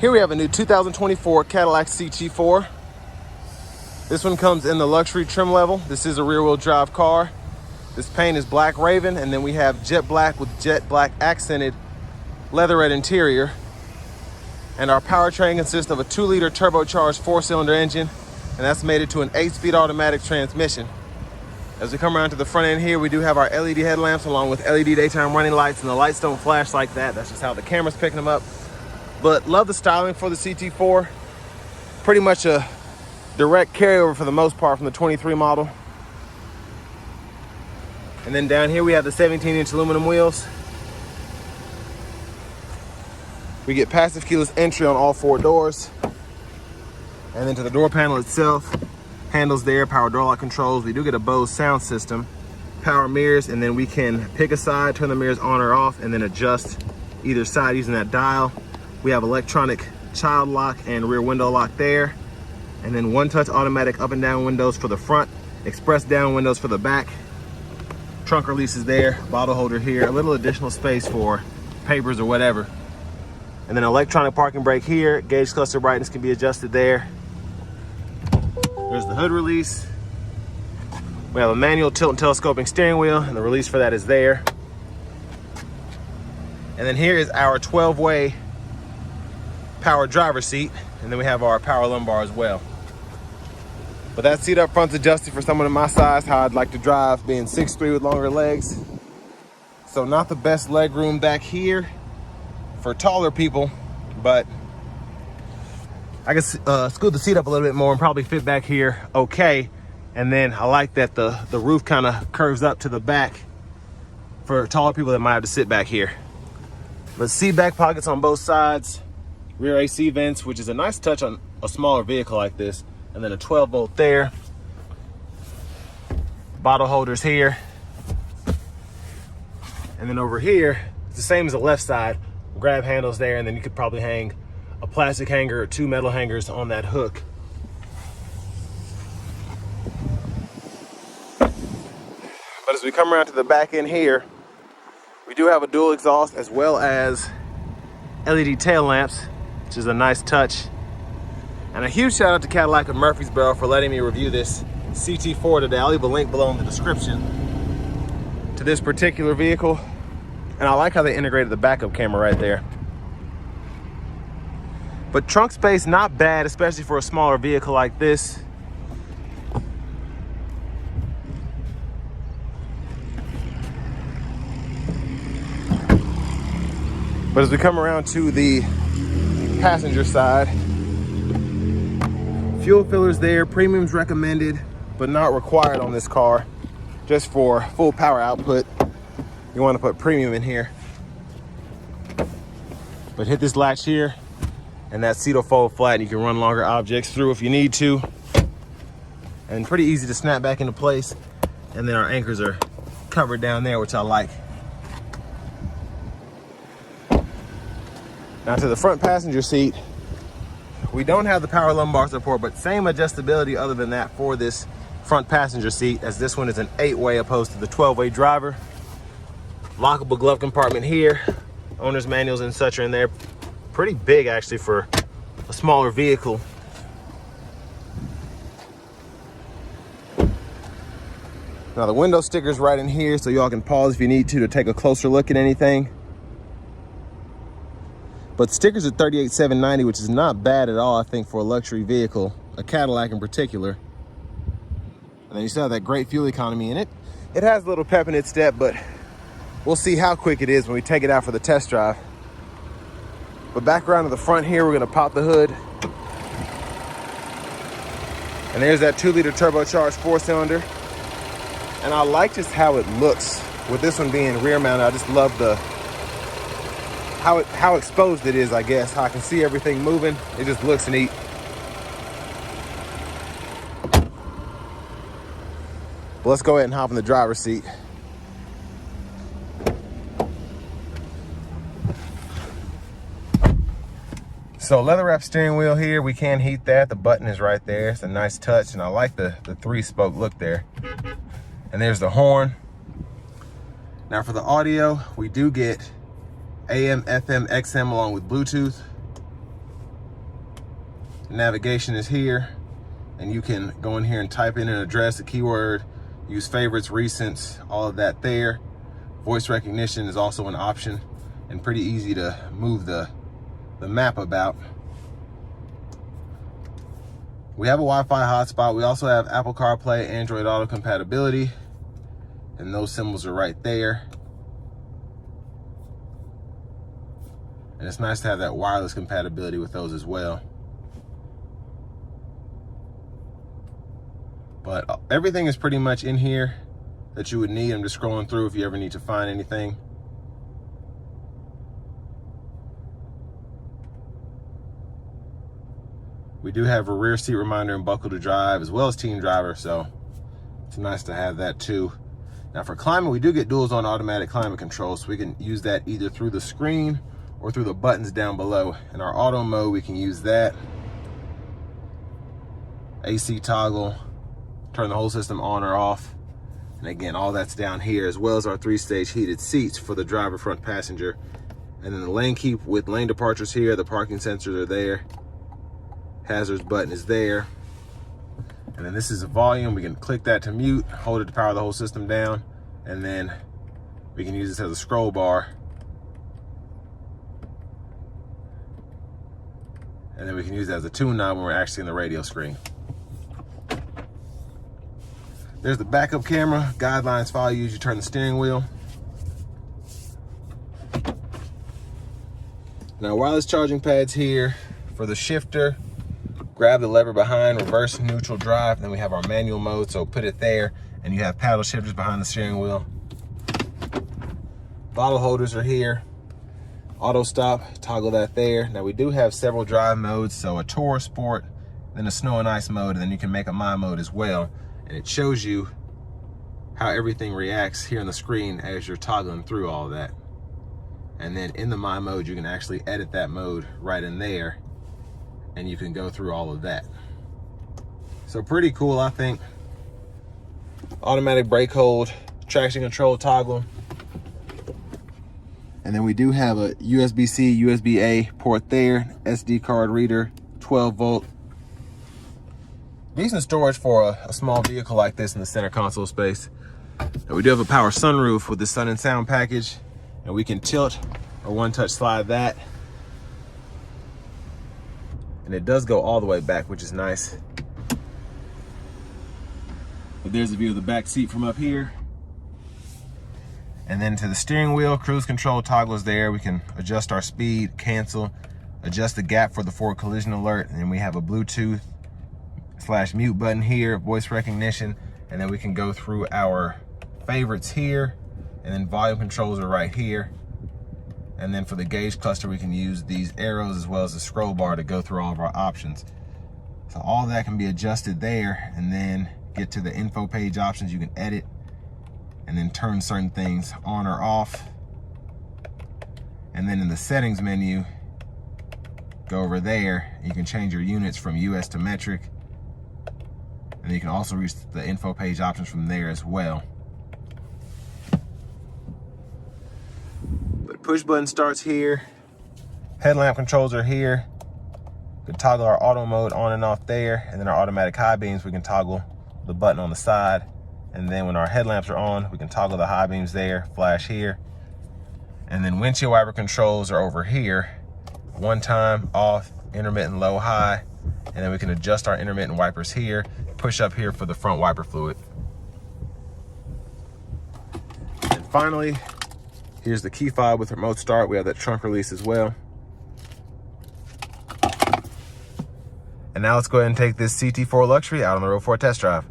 Here we have a new 2024 Cadillac CT4. This one comes in the luxury trim level. This is a rear-wheel drive car. This paint is black raven, and then we have jet black with jet black accented leatherette interior. And our powertrain consists of a 2-liter turbocharged 4-cylinder engine, and that's mated to an 8-speed automatic transmission. As we come around to the front end here, we do have our LED headlamps along with LED daytime running lights, and the lights don't flash like that. That's just how the camera's picking them up. But love the styling for the CT4. Pretty much a direct carryover for the most part from the 23 model. And then down here we have the 17-inch aluminum wheels. We get passive keyless entry on all 4 doors. And then to the door panel itself, handles there, power door lock controls. We do get a Bose sound system, power mirrors, and then we can pick a side, turn the mirrors on or off, and then adjust either side using that dial. We have electronic child lock and rear window lock there. And then one-touch automatic up and down windows for the front, express down windows for the back. Trunk releases there, bottle holder here, a little additional space for papers or whatever. And then electronic parking brake here, gauge cluster brightness can be adjusted there. There's the hood release. We have a manual tilt and telescoping steering wheel, and the release for that is there. And then here is our 12-way power driver seat, and then we have our power lumbar as well. But that seat up front's adjusted for someone of my size, how I'd like to drive, being 6'3" with longer legs. So not the best leg room back here for taller people, but I can scoot the seat up a little bit more and probably fit back here okay. And then I like that the roof kind of curves up to the back for taller people that might have to sit back here. Let's see, back pockets on both sides. Rear AC vents, which is a nice touch on a smaller vehicle like this. And then a 12-volt there. Bottle holders here. And then over here, it's the same as the left side. Grab handles there, and then you could probably hang a plastic hanger or 2 metal hangers on that hook. But as we come around to the back end here, we do have a dual exhaust as well as LED tail lamps, which is a nice touch. And a huge shout out to Cadillac of Murfreesboro for letting me review this CT4 today. I'll leave a link below in the description to this particular vehicle. And I like how they integrated the backup camera right there. But trunk space, not bad, especially for a smaller vehicle like this. But as we come around to the passenger side, fuel fillers there, premiums recommended, but not required on this car. Just for full power output, you want to put premium in here. But hit this latch here, and that seat will fold flat, and you can run longer objects through if you need to. And pretty easy to snap back into place. And then our anchors are covered down there, which I like. Now to the front passenger seat, we don't have the power lumbar support, but same adjustability other than that for this front passenger seat, as this one is an 8-way opposed to the 12-way driver. Lockable glove compartment here. Owner's manuals and such are in there. Pretty big actually for a smaller vehicle. Now the window sticker's right in here, so y'all can pause if you need to take a closer look at anything. But stickers are $38,790, which is not bad at all, I think, for a luxury vehicle, a Cadillac in particular. And then you still have that great fuel economy in it. It has a little pep in its step, but we'll see how quick it is when we take it out for the test drive. But back around to the front here, we're gonna pop the hood. And there's that 2-liter turbocharged 4-cylinder. And I like just how it looks with this one being rear mounted. I just love the how exposed it is, I guess. How I can see everything moving. It just looks neat. But let's go ahead and hop in the driver's seat. So leather wrap steering wheel here, we can heat that. The button is right there. It's a nice touch, and I like the 3-spoke look there. And there's the horn. Now for the audio, we do get AM, FM, XM along with Bluetooth. Navigation is here, and you can go in here and type in an address, a keyword, use favorites, recents, all of that there. Voice recognition is also an option, and pretty easy to move the map about. We have a Wi-Fi hotspot. We also have Apple CarPlay, Android Auto compatibility, and those symbols are right there. And it's nice to have that wireless compatibility with those as well. But everything is pretty much in here that you would need. I'm just scrolling through if you ever need to find anything. We do have a rear seat reminder and buckle to drive, as well as team driver, so it's nice to have that too. Now for climate, we do get dual zone automatic climate control, so we can use that either through the screen or through the buttons down below. In our auto mode, we can use that. AC toggle, turn the whole system on or off. And again, all that's down here, as well as our 3-stage heated seats for the driver, front passenger. And then the lane keep with lane departures here, the parking sensors are there. Hazards button is there. And then this is a volume. We can click that to mute, hold it to power the whole system down. And then we can use this as a scroll bar. And then we can use it as a tune knob when we're actually in the radio screen. There's the backup camera, guidelines, file use, you turn the steering wheel. Now wireless charging pads here for the shifter. Grab the lever behind, reverse, neutral, drive. Then we have our manual mode, so put it there, and you have paddle shifters behind the steering wheel. Bottle holders are here. Auto stop, toggle that there. Now we do have several drive modes, so a Tour, Sport, then a Snow and Ice mode, and then you can make a My mode as well. And it shows you how everything reacts here on the screen as you're toggling through all of that. And then in the My mode, you can actually edit that mode right in there, and you can go through all of that. So pretty cool, I think. Automatic brake hold, traction control toggle. And then we do have a USB-C, USB-A port there, SD card reader, 12 volt. Decent storage for a small vehicle like this in the center console space. And we do have a power sunroof with the Sun and Sound package, and we can tilt or one-touch slide that. And it does go all the way back, which is nice. But there's a view of the back seat from up here. And then to the steering wheel, cruise control toggle is there. We can adjust our speed, cancel, adjust the gap for the forward collision alert. And then we have a Bluetooth / mute button here, voice recognition, and then we can go through our favorites here, and then volume controls are right here. And then for the gauge cluster, we can use these arrows as well as the scroll bar to go through all of our options. So all of that can be adjusted there, and then get to the info page options. You can edit and then turn certain things on or off. And then in the settings menu, go over there, you can change your units from US to metric. And you can also reach the info page options from there as well. But push button starts here. Headlamp controls are here. We can toggle our auto mode on and off there. And then our automatic high beams, we can toggle the button on the side. And then when our headlamps are on, we can toggle the high beams there, flash here. And then windshield wiper controls are over here. One time, off, intermittent, low, high. And then we can adjust our intermittent wipers here, push up here for the front wiper fluid. And finally, here's the key fob with remote start. We have that trunk release as well. And now let's go ahead and take this CT4 Luxury out on the road for a test drive.